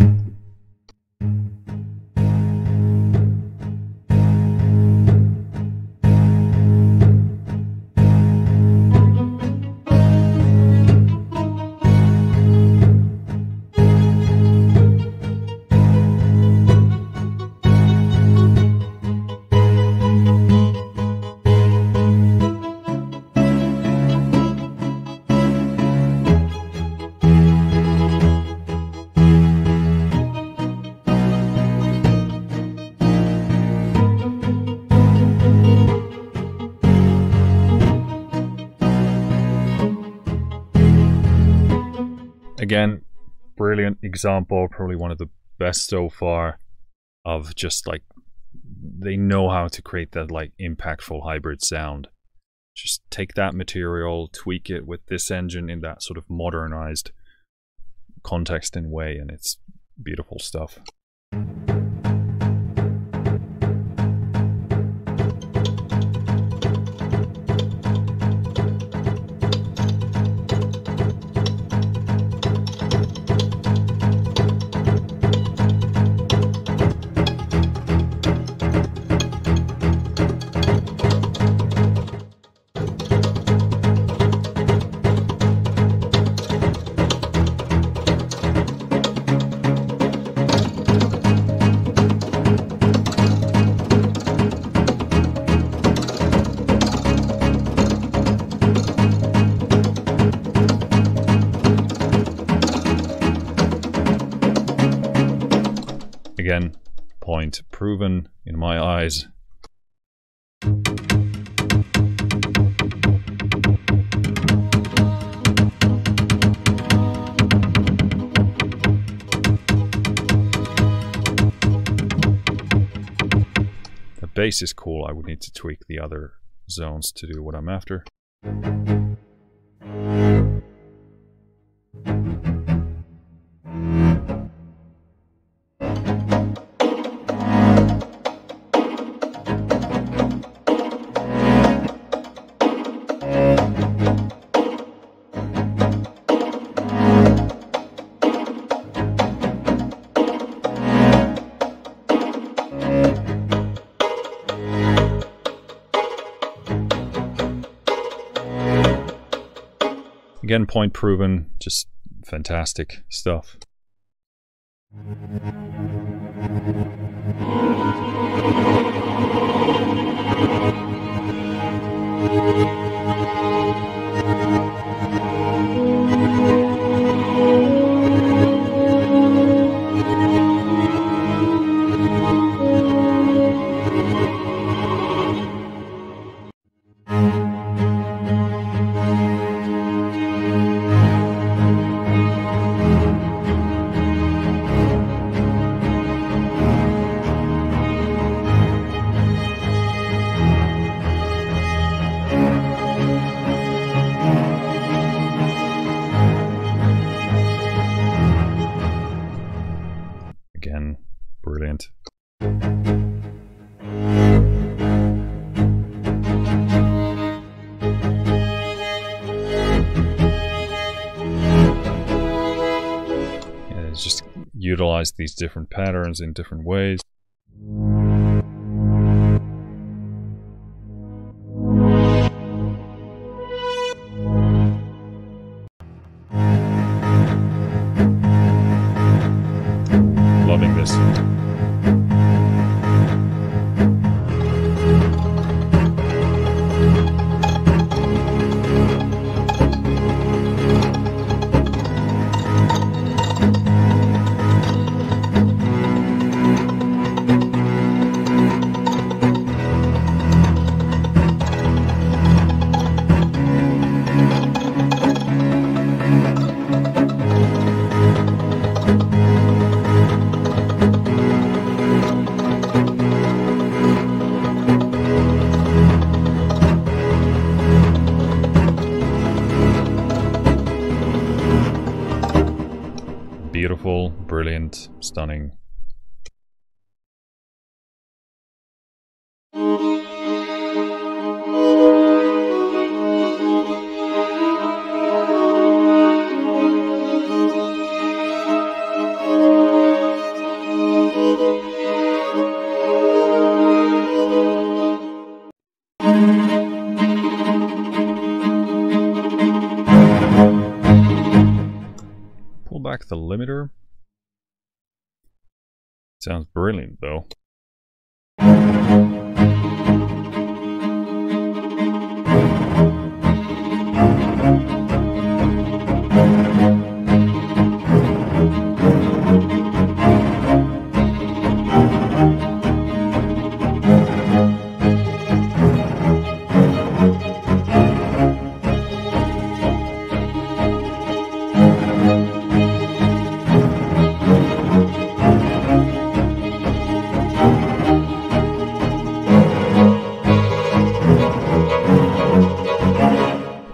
Again, brilliant example, probably one of the best so far, of just like, they know how to create that like impactful hybrid sound. Just take that material, tweak it with this engine in that sort of modernized context and way, and it's beautiful stuff. Again, point proven in my eyes. bass is cool, I would need to tweak the other zones to do what I'm after. Again, point proven, just fantastic stuff. Again, brilliant. Yeah, just utilize these different patterns in different ways. Loving this. Beautiful, brilliant, stunning. Pull back the limiter. Sounds brilliant though.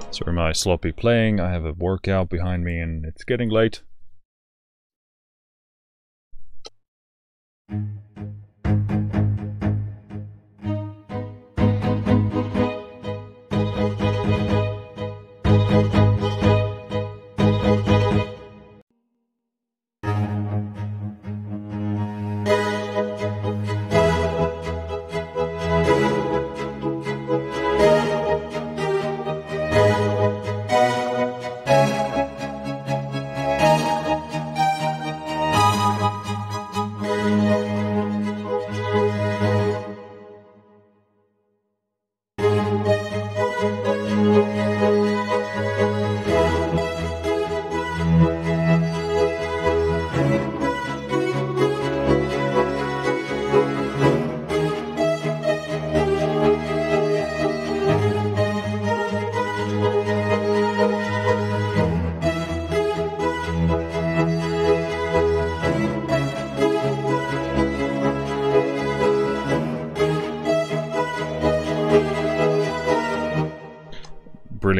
Sorry, my sloppy playing. I have a workout behind me and it's getting late.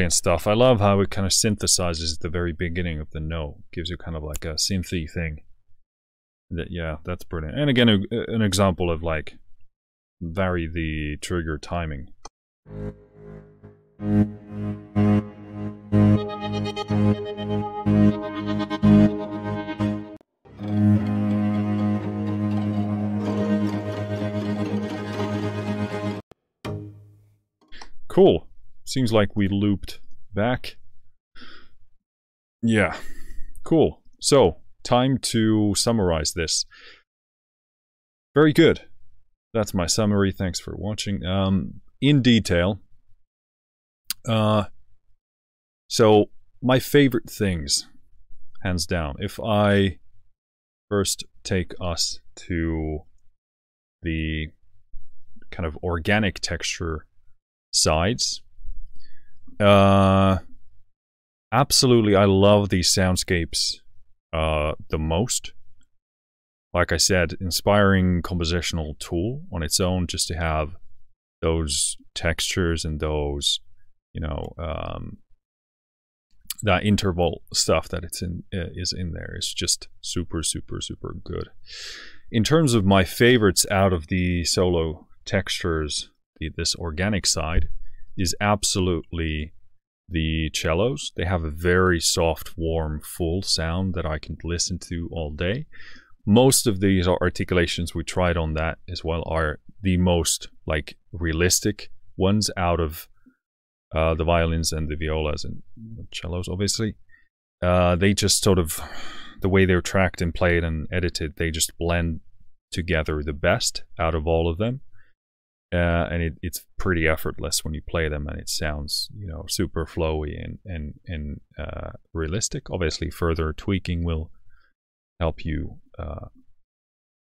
brilliant stuff. I love how it kind of synthesizes the very beginning of the note. Gives you kind of like a synthy thing. Yeah, that's brilliant. And again, an example of like vary the trigger timing. Cool. Seems like we looped back. Yeah. Cool. So, time to summarize this. Very good. That's my summary. Thanks for watching. In detail. So, my favorite things, hands down. If I first take us to the kind of organic texture sides, absolutely, I love these soundscapes the most. Like I said, inspiring compositional tool on its own, just to have those textures and those, you know, that interval stuff that is in there is just super good. In terms of my favorites out of the solo textures, this organic side is absolutely the cellos. They have a very soft, warm, full sound that I can listen to all day. Most of these articulations we tried on that as well are the most like realistic ones out of the violins and the violas and the cellos, obviously. They just sort of, the way they're tracked and played and edited, they just blend together the best out of all of them. And it's pretty effortless when you play them, and it sounds, you know, super flowy and realistic. Obviously, further tweaking will help you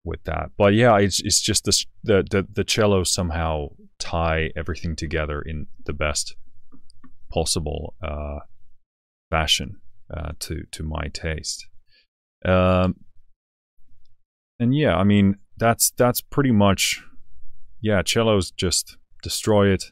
with that. But yeah, it's just the cellos somehow tie everything together in the best possible fashion to my taste. And yeah, I mean that's pretty much. Yeah, cellos just destroy it.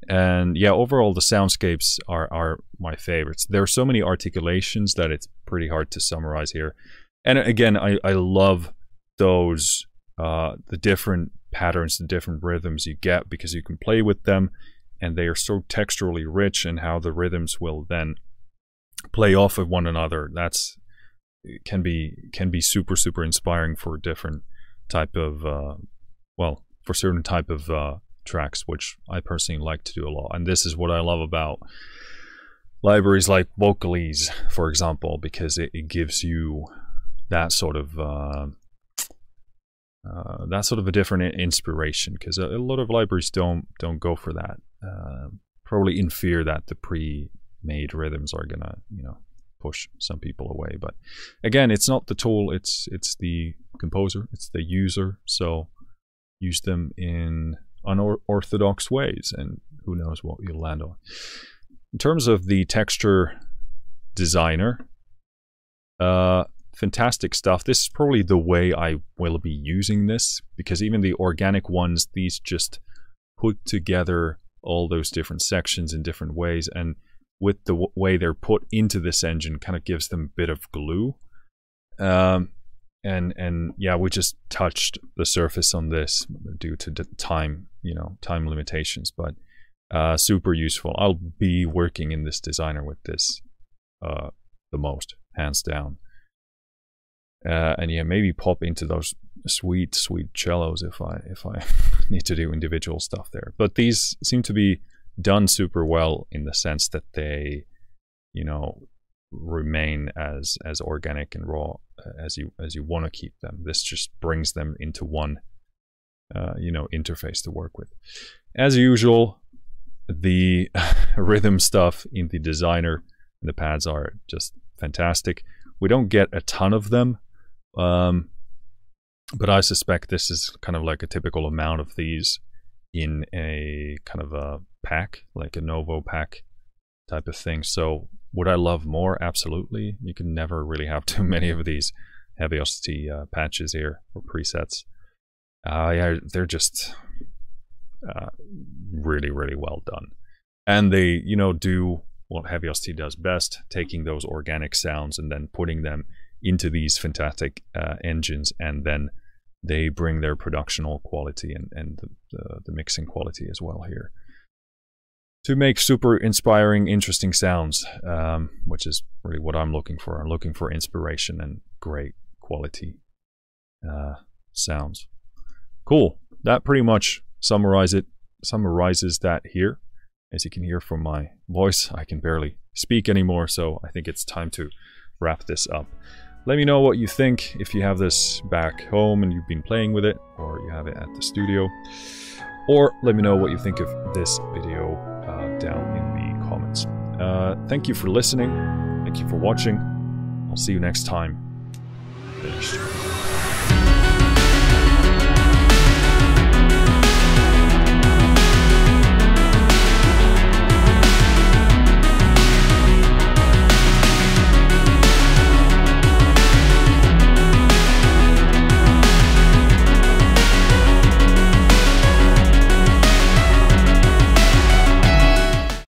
And yeah, overall the soundscapes are my favorites. There are so many articulations that it's pretty hard to summarize here. And again, I love those, the different patterns, the different rhythms you get, because you can play with them and they are so texturally rich, and how the rhythms will then play off of one another. That's can be super inspiring for different type of well, for certain type of tracks, which I personally like to do a lot. And this is what I love about libraries like Vocalese, for example, because it gives you that sort of a different inspiration, because a lot of libraries don't go for that, probably in fear that the pre-made rhythms are gonna, you know, push some people away. But again, it's not the tool, it's the composer, it's the user. So use them in unorthodox ways, and who knows what you'll land on. In terms of the texture designer, fantastic stuff. This is probably the way I will be using this, because even the organic ones, these just put together all those different sections in different ways, and with the way they're put into this engine kind of gives them a bit of glue. And yeah, we just touched the surface on this due to the time, you know, time limitations, but super useful. I'll be working in this designer with this the most, hands down. And yeah, maybe pop into those sweet cellos if I need to do individual stuff there. But these seem to be done super well in the sense that they, you know, remain as organic and raw as you want to keep them. This just brings them into one you know, interface to work with. As usual, the rhythm stuff in the designer and the pads are just fantastic. We don't get a ton of them, but I suspect this is kind of like a typical amount of these in a kind of a pack, like a Novo pack type of thing. So would I love more? Absolutely. You can never really have too many of these Heavyocity patches here, or presets. Yeah, they're just really well done. And they, you know, do what Heavyocity does best, taking those organic sounds and then putting them into these fantastic engines, and then they bring their productional quality and the mixing quality as well here to make super inspiring, interesting sounds, which is really what I'm looking for. I'm looking for inspiration and great quality sounds. Cool. That pretty much summarizes that here. As you can hear from my voice, I can barely speak anymore, so I think it's time to wrap this up. Let me know what you think, if you have this back home and you've been playing with it, or you have it at the studio. Or let me know what you think of this video down in the comments. Thank you for listening. Thank you for watching. I'll see you next time. Finished.